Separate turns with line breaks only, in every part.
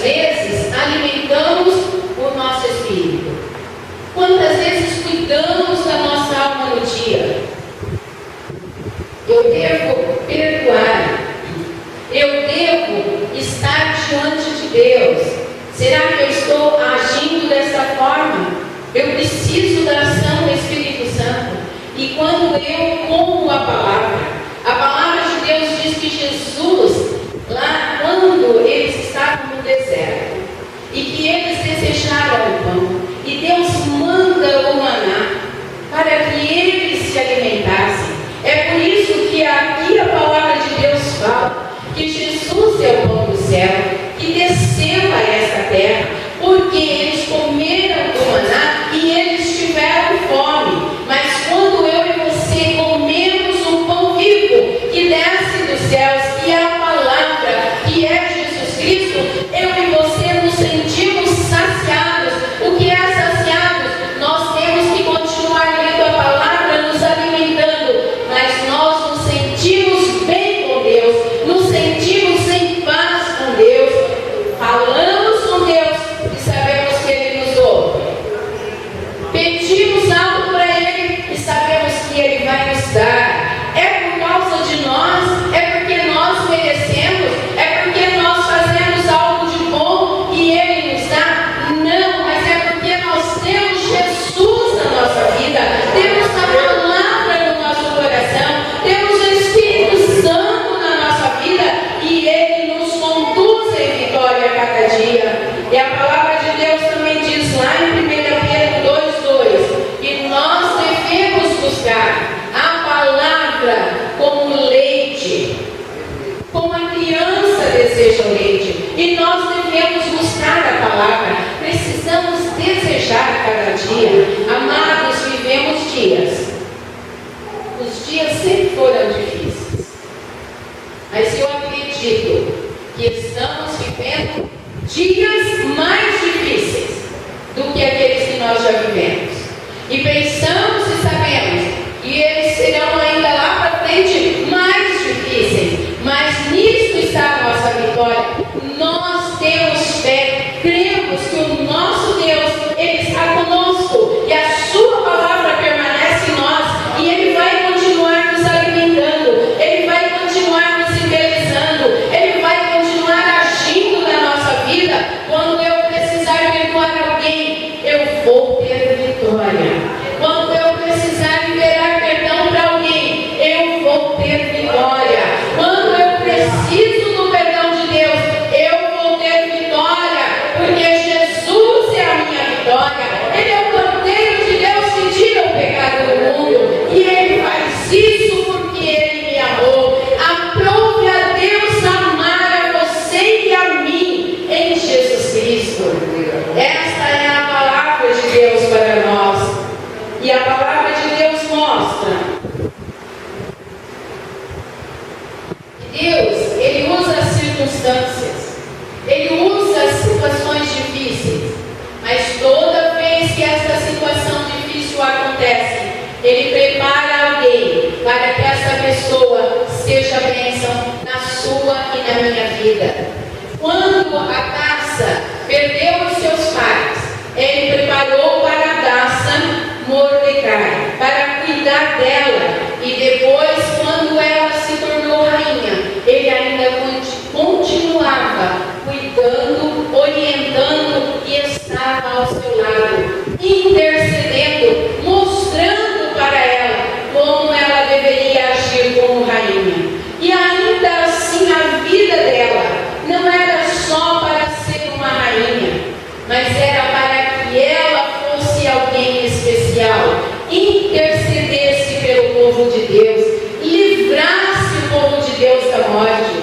vezes alimentamos o nosso espírito? Quantas vezes cuidamos da nossa alma no dia? Eu devo perdoar. Eu devo estar diante de Deus. Será que eu estou agindo dessa forma? Eu preciso da ação do Espírito Santo. E quando eu como a palavra de Deus diz que Jesus, lá quando eles estavam no deserto, e que eles desejaram o pão, e Deus manda o maná para que eles se alimentassem. É por isso que aqui a palavra de Deus fala que Jesus é o pão do céu, que desceu a esta terra, porque eles comeram do maná e eles tiveram fome. Mas quando eu e você comemos o pão vivo que desce dos céus, que é a palavra, que é Jesus Cristo, eu e você nos sentimos saciados. O que é saciados? Nós temos que continuar lendo a palavra, nos alimentando, mas nós nos sentimos bem com Deus, nos sentimos em paz com Deus, falamos com Deus e sabemos que Ele nos ouve. Pedimos algo para Ele e sabemos que Ele vai nos dar. É por causa de nós? É porque nós merecemos? É porque nós fazemos algo de bom e Ele nos dá? Não, mas é porque nós temos Jesus na nossa vida, temos a palavra no nosso coração, temos o Espírito Santo na nossa vida e Ele nos conduz em vitória a cada dia. E a palavra de Deus também diz lá em 1 Pedro 2,2 que nós devemos buscar a palavra como leite, como a criança deseja o leite, e nós devemos buscar a palavra. Precisamos desejar cada dia. Amados, vivemos dias. Os dias sempre foram difíceis, mas eu acredito que estamos vivendo dias mais difíceis do que aqueles que nós já vivemos. E pensamos e sabemos que eles serão ainda lá para frente mais difíceis. Mas nisso está a nossa vitória. Nós temos fé, cremos que o nosso Deus, Ele está conosco e a sua palavra permanece em nós e Ele vai continuar nos alimentando, Ele vai continuar nos embelezando, Ele vai continuar agindo na nossa vida. Quando eu precisar perdoar alguém, eu vou ter vitória. Quando eu precisar liberar perdão para alguém, eu vou ter vitória. Quando eu preciso do perdão de Deus, eu vou ter vitória, porque Jesus é a minha vitória. Ele é o Cordeiro de Deus que tira o pecado do mundo, e Ele faz isso porque Ele me amou. Aprove a Deus amar a você e a mim em Jesus Cristo. Esta é a palavra de Deus para nós. E a palavra de Deus mostra que Deus, Ele usa as circunstâncias, Ele usa as situações difíceis, mas toda vez que essa situação difícil acontece, Ele prepara alguém para que essa pessoa seja bênção na sua e na minha vida. Quando a taça perdeu os seus pais, Ele preparou para a taça Mordecai, para cuidar dela, e depois, quando ela se tornou rainha, ele ainda continuava cuidando, orientando e estava ao seu lado, intercedendo, mostrando para ela como ela deveria agir como rainha. E ainda assim a vida dela não era só para ser uma rainha, mas era para que ela fosse alguém especial, intercedesse pelo povo de Deus, livrasse o povo de Deus da morte.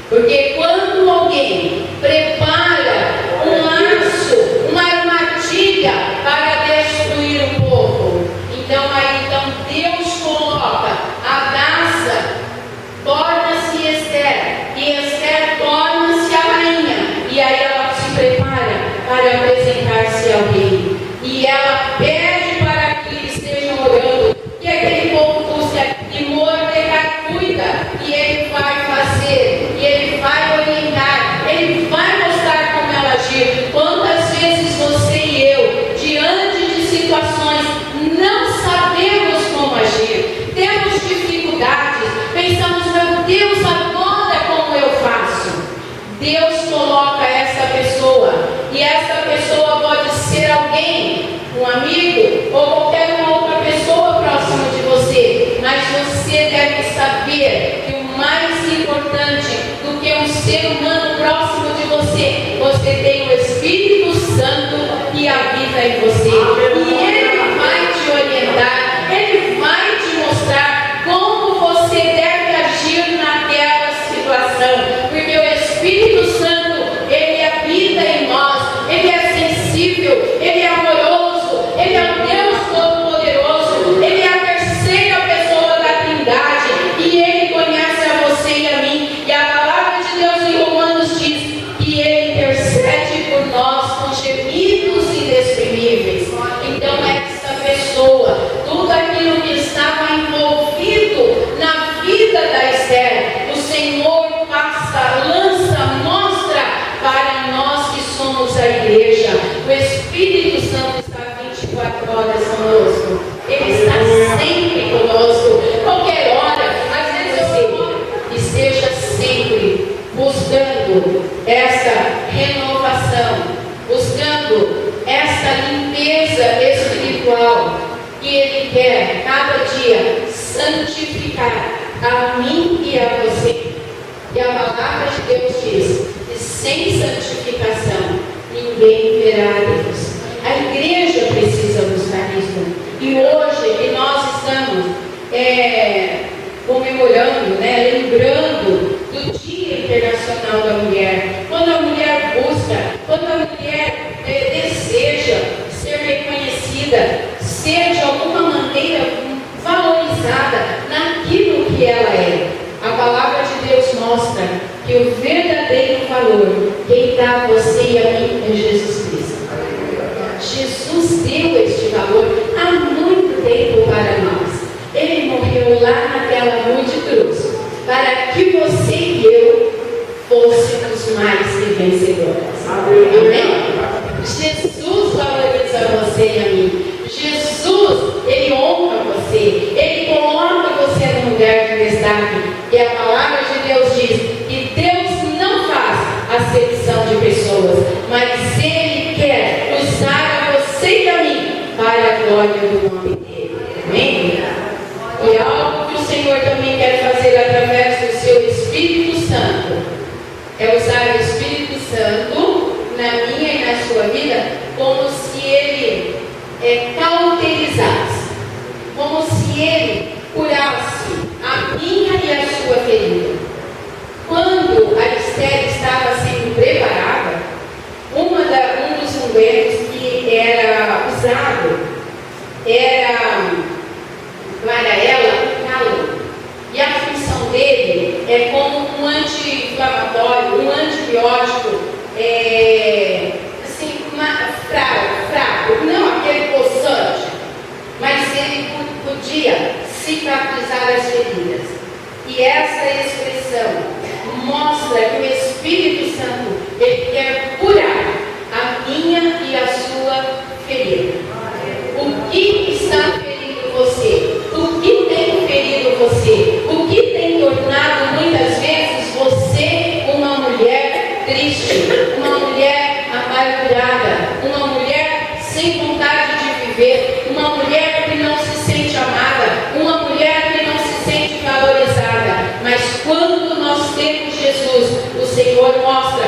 Porque quando alguém prepara um laço, uma armadilha para destruir o povo, então Deus coloca a taça, torna-se Esther, e Esther torna-se a rainha, e aí ela se prepara para apresentar-se a alguém, e ela pede para que eles estejam orando, que aquele povo busque, e Mordecai cuida, e ele vai fazer, e ele vai temos dificuldades, pensamos, meu Deus, agora como eu faço? Deus coloca essa pessoa, e essa pessoa pode ser alguém, um amigo, ou qualquer uma outra pessoa próxima de você, mas você deve saber que o mais importante do que um ser humano próximo de você, você tem o Espírito Santo que habita em você, e Ele vai te orientar, Ele vai te mostrar como você deve agir naquela situação, porque o Espírito Santo, Ele habita em nós, Ele é sensível, Ele é amoroso, Ele é o Deus Todo-Poderoso, Ele é a terceira pessoa da Trindade, e Ele conhece a você e a mim, e a palavra de Deus em Romanos diz que Ele intercede por nós com gemidos inexprimíveis. Então essa pessoa, tudo aquilo que estava envolvido na vida da Esther, o Senhor passa, lança, mostra para nós que somos a igreja. O Espírito Santo está 24 horas conosco, Ele está sempre conosco, qualquer hora. Às vezes você esteja sempre buscando essa renovação, buscando essa limpeza espiritual que Ele quer cada dia santificar a mim e a você. E a palavra de Deus diz que sem santificação ninguém verá a Deus. A igreja precisa buscar isso. E hoje que nós estamos comemorando, lembrando do Dia Internacional da Mulher, quando a mulher busca, quando a mulher deseja ser reconhecida, ser de alguma maneira valorizada naquilo que ela é. A palavra de Deus mostra que o verdadeiro valor, quem dá a você e a mim é Jesus Cristo. Jesus deu este valor há muito tempo para nós. Ele morreu lá naquela cruz de cruz, para que você e eu fôssemos mais que vencedores. Amém? Jesus valoriza você e a mim. Jesus, Ele honra você, Ele coloca você no lugar de destaque. E a palavra de Deus diz que Deus não faz acepção de pessoas, mas Ele quer usar a você e a mim para a glória do nome dEle. Amém? E algo que o Senhor também quer fazer através do seu Espírito Santo é usar o Espírito Santo na minha e na sua vida como se Ele cauterizasse, como se Ele curasse a minha e a sua ferida. Quando a Esther estava sendo preparada, um dos ungüentos que era usado era para ela o calo. E a função dele é como um anti-inflamatório, um antibiótico, assim, fraco, não aquele possante, mas ele podia cicatrizar as feridas. E essa expressão mostra que o Espírito Santo, Ele quer curar a minha e a sua ferida. O que está ferindo você? O que tem ferido você? O que tem tornado muitas vezes você uma mulher triste, uma mulher amargurada, uma mulher sem vontade de viver, uma mulher que não se sente amada, uma mulher que não se sente valorizada? Mas quando nós temos Jesus, o Senhor mostra